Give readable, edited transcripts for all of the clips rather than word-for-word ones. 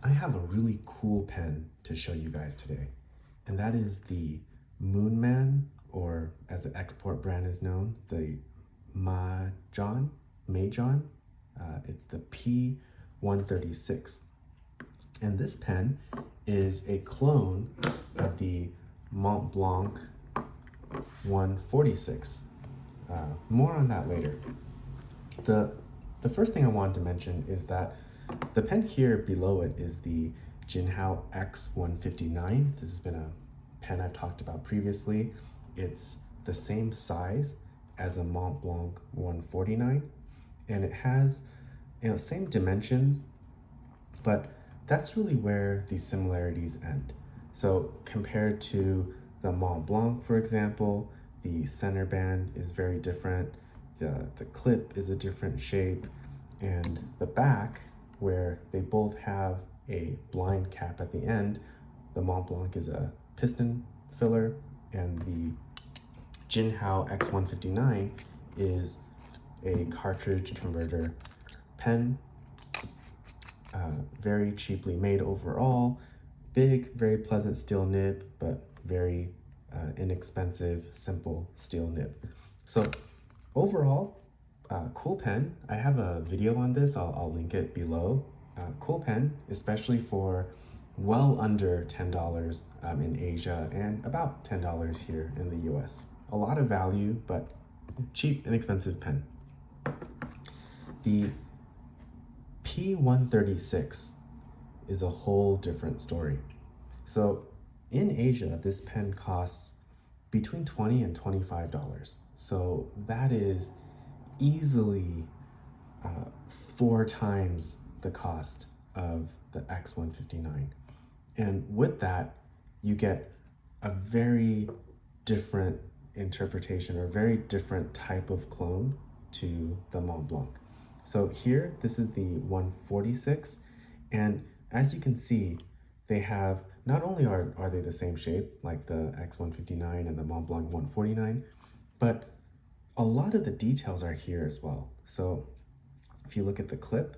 I have a really cool pen to show you guys today, and that is the Moonman, or as the export brand is known, the Mahjong. It's the P136. And this pen is a clone of the Montblanc 146. More on that later. The first thing I wanted to mention is that the pen here below it is the Jowo X159. This has been a pen I've talked about previously. It's the same size as a Montblanc 149, and it has, same dimensions, but that's really where the similarities end. So compared to the Montblanc, for example, the center band is very different. The clip is a different shape, and the back, where they both have a blind cap at the end, the Montblanc is a piston filler, and the Jowo X159 is a cartridge converter pen. Very cheaply made overall, big, very pleasant steel nib, but very inexpensive, simple steel nib. So overall, cool pen. I have a video on this, I'll link it below. Cool pen, especially for well under $10 in Asia and about $10 here in the US. A lot of value, but cheap, inexpensive pen. The P136 is a whole different story. So in Asia, this pen costs between $20 and $25. So that is easily 4 times the cost of the X159. And with that, you get a very different interpretation or very different type of clone to the Montblanc. So here, this is the 146, and as you can see, they have, not only are they the same shape, like the X159 and the Montblanc 149, but a lot of the details are here as well. So if you look at the clip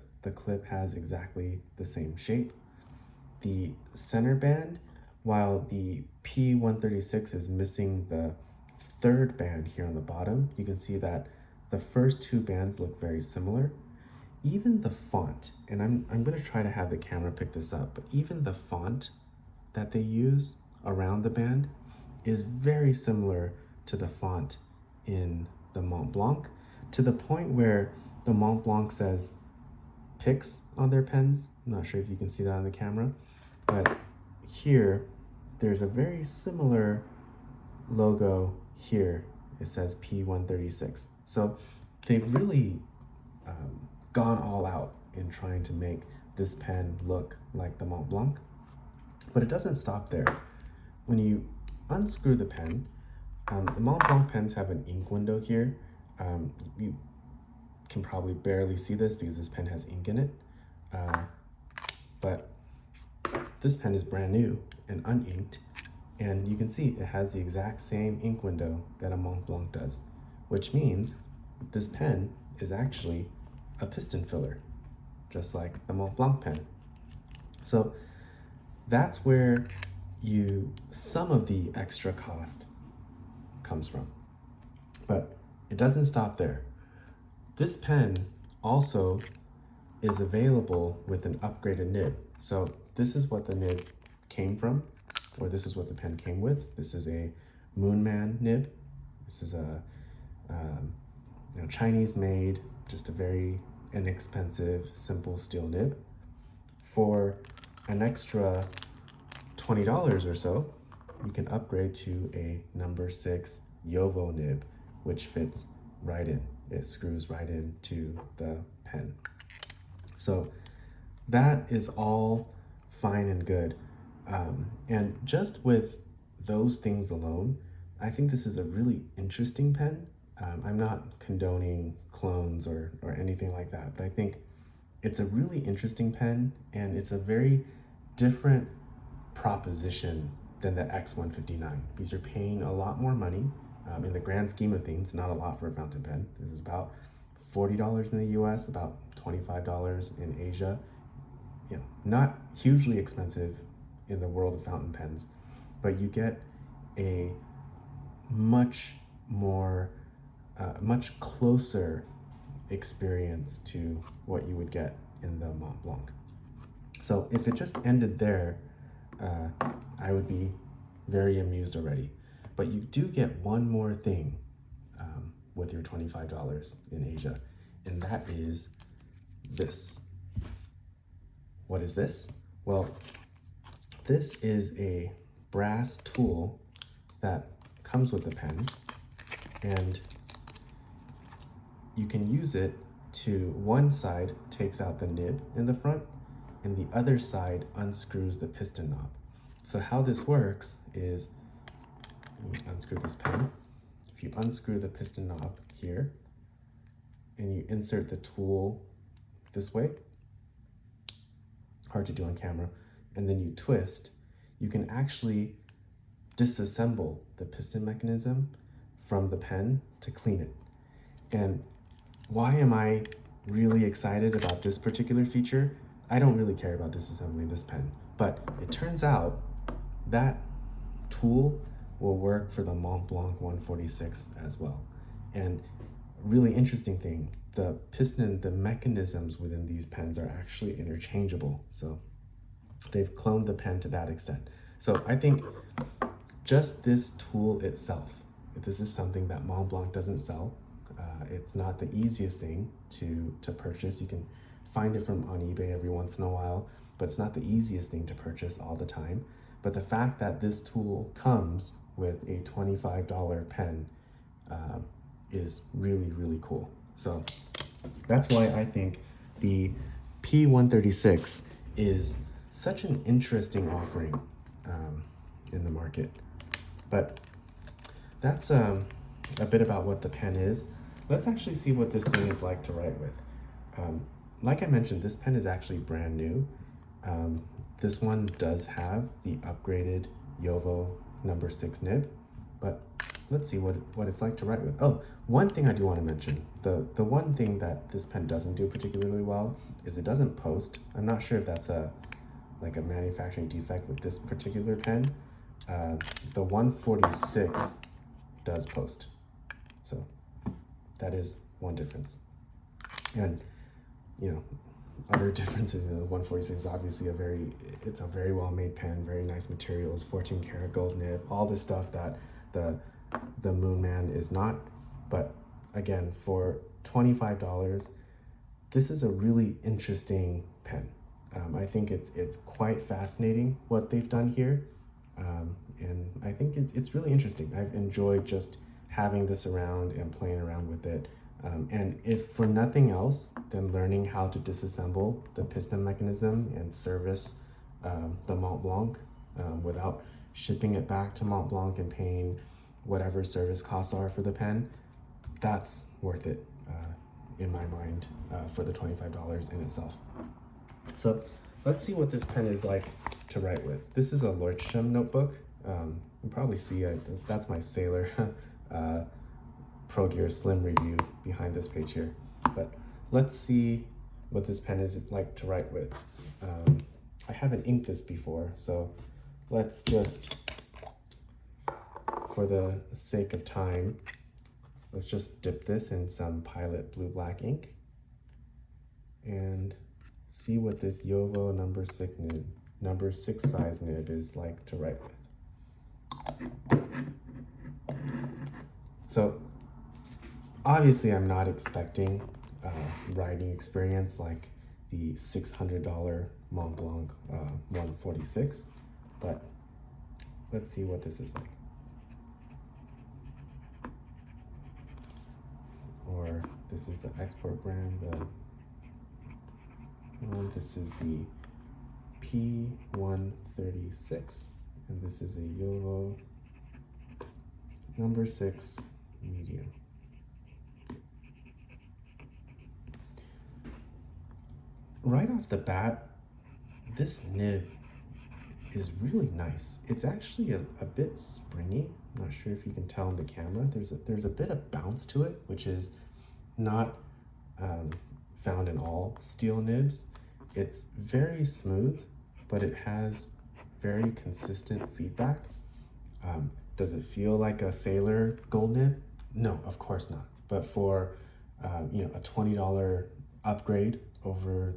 has exactly the same shape. The center band, while the P136 is missing the third band here on the bottom, you can see that the first 2 bands look very similar. Even the font, and I'm going to try to have the camera pick this up, but even the font that they use around the band is very similar to the font in the Montblanc, to the point where the Montblanc says Pix on their pens. I'm not sure if you can see that on the camera, but here there's a very similar logo here. It says P136. So they've really gone all out in trying to make this pen look like the Montblanc, but it doesn't stop there. When you unscrew the pen, the Montblanc pens have an ink window here. You can probably barely see this because this pen has ink in it, but this pen is brand new and uninked, and you can see it has the exact same ink window that a Montblanc does, which means this pen is actually a piston filler, just like the Montblanc pen. So that's where some of the extra cost comes from. But it doesn't stop there. This pen also is available with an upgraded nib. So this is what the nib came from, or this is what the pen came with. This is a Moonman nib. This is a Chinese made, just a very inexpensive, simple steel nib. For an extra $20 or so, you can upgrade to a number 6 Jowo nib, which fits right in. It screws right into the pen. So that is all fine and good. And just with those things alone, I think this is a really interesting pen. I'm not condoning clones or anything like that, but I think it's a really interesting pen, and it's a very different proposition than the X159, because you're paying a lot more money. In the grand scheme of things, not a lot for a fountain pen. This is about $40 in the US, about $25 in Asia. not hugely expensive in the world of fountain pens, but you get a much more, much closer experience to what you would get in the Montblanc. So if it just ended there, I would be very amused already. But you do get one more thing with your $25 in Asia, and that is this. What is this? Well, this is a brass tool that comes with the pen, and you can use it to, one side takes out the nib in the front, and the other side unscrews the piston knob. So how this works is, you unscrew this pen. If you unscrew the piston knob here, and you insert the tool this way, hard to do on camera, and then you twist, you can actually disassemble the piston mechanism from the pen to clean it. And why am I really excited about this particular feature? I don't really care about disassembling this pen, but it turns out that tool will work for the Montblanc 146 as well. And really interesting thing, the piston, the mechanisms within these pens are actually interchangeable. So they've cloned the pen to that extent. So I think just this tool itself, if this is something that Montblanc doesn't sell, it's not the easiest thing to purchase. You can find it on eBay every once in a while, but it's not the easiest thing to purchase all the time. But the fact that this tool comes with a $25 pen is really, really cool. So that's why I think the P136 is such an interesting offering in the market. But that's a bit about what the pen is. Let's actually see what this thing is like to write with. Like I mentioned, this pen is actually brand new. This one does have the upgraded Jowo number 6 nib, but let's see what it's like to write with. Oh, one thing I do want to mention, the one thing that this pen doesn't do particularly well is it doesn't post. I'm not sure if that's like a manufacturing defect with this particular pen. The 146 does post, so that is one difference. And other differences, the 146 is obviously it's a very well made pen, very nice materials, 14 karat gold nib, all this stuff that the Moonman is not. But again, for $25, this is a really interesting pen. I think it's quite fascinating what they've done here. And I think it's really interesting. I've enjoyed just having this around and playing around with it. And if for nothing else, then learning how to disassemble the piston mechanism and service the Montblanc without shipping it back to Montblanc and paying whatever service costs are for the pen, that's worth it in my mind for the $25 in itself. So let's see what this pen is like to write with. This is a Leuchtturm notebook. You can probably see it. That's my Sailor Pro Gear Slim review behind this page here. But let's see what this pen is like to write with. I haven't inked this before, so let's just, for the sake of time, let's just dip this in some Pilot Blue Black ink and see what this Jowo number 6 size nib is like to write with. So obviously I'm not expecting writing experience like the $600 Montblanc 146, but let's see what this is like. Or this is the export brand, this is the P136, and this is a Jowo number 6 medium. Right off the bat, this nib is really nice. It's actually a bit springy. I'm not sure if you can tell in the camera. There's a bit of bounce to it, which is not found in all steel nibs. It's very smooth, but it has very consistent feedback. Does it feel like a Sailor gold nib? No, of course not. But for a $20 upgrade over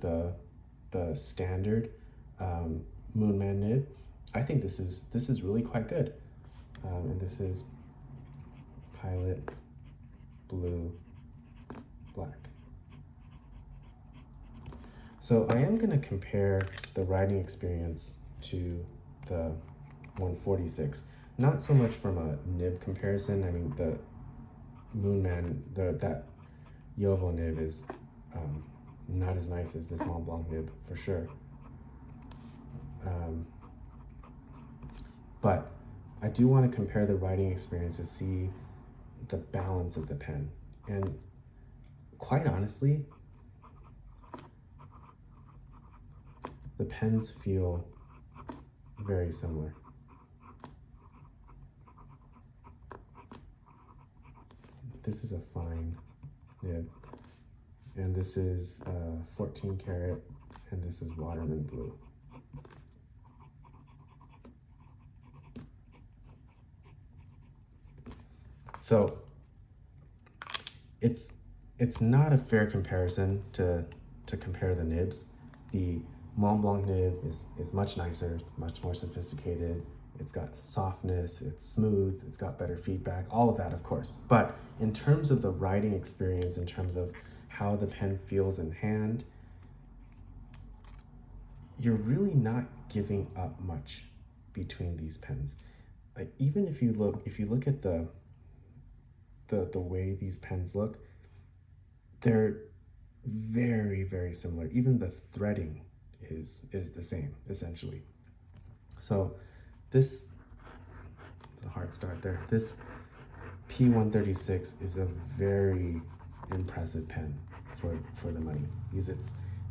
the standard Moonman nib, I think this is really quite good. And this is Pilot Blue Black. So I am going to compare the riding experience to the 146. Not so much from a nib comparison. I mean, the Moonman, that Jowo nib is not as nice as this Montblanc nib for sure. But I do want to compare the riding experience to see the balance of the pen. And quite honestly, the pens feel very similar. This is a fine nib, and this is 14 karat, and this is Waterman Blue. So it's not a fair comparison to compare the nibs. The Montblanc nib is much nicer, much more sophisticated. It's got softness, it's smooth, it's got better feedback, all of that, of course. But in terms of the writing experience, in terms of how the pen feels in hand, you're really not giving up much between these pens. Like, even if you look at the way these pens look, they're very, very similar. Even the threading is the same, essentially. So this is a hard start there. This P136 is a very impressive pen for the money, because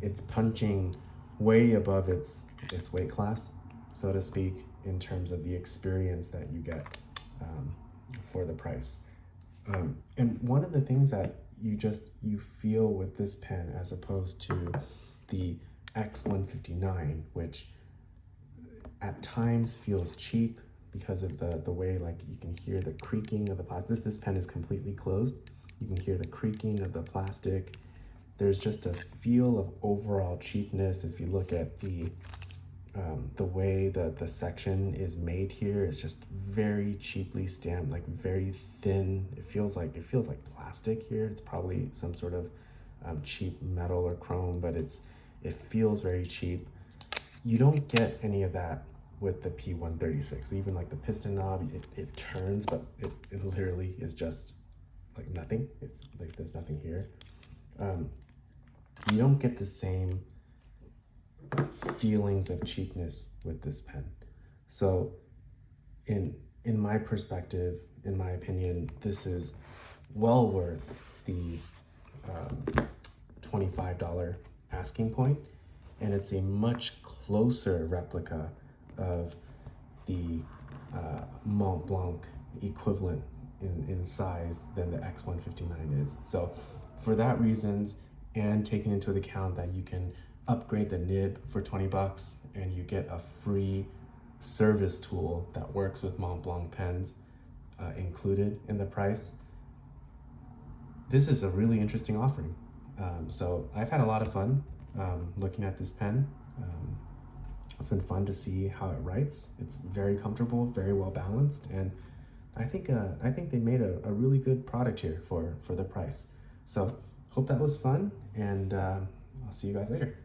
it's punching way above its weight class, so to speak, in terms of the experience that you get for the price. And one of the things that you feel with this pen, as opposed to the X159, which at times feels cheap because of the way, like, you can hear the creaking of the plastic. This pen is completely closed. You can hear the creaking of the plastic. There's just a feel of overall cheapness. If you look at the way that the section is made here, it's just very cheaply stamped, like very thin. It feels like plastic here. It's probably some sort of cheap metal or chrome, but it feels very cheap. You don't get any of that with the P136. Even like the piston knob, it turns, but it literally is just like nothing. It's like there's nothing here. You don't get the same feelings of cheapness with this pen. So in my perspective, in my opinion, this is well worth the $25 asking point, and it's a much closer replica of the Montblanc equivalent in size than the X159 is. So for that reasons, and taking into account that you can upgrade the nib for 20 bucks and you get a free service tool that works with Montblanc pens included in the price, this is a really interesting offering. So I've had a lot of fun looking at this pen. It's been fun to see how it writes. It's very comfortable, very well balanced, and I think they made a really good product here for the price. So hope that was fun, and I'll see you guys later.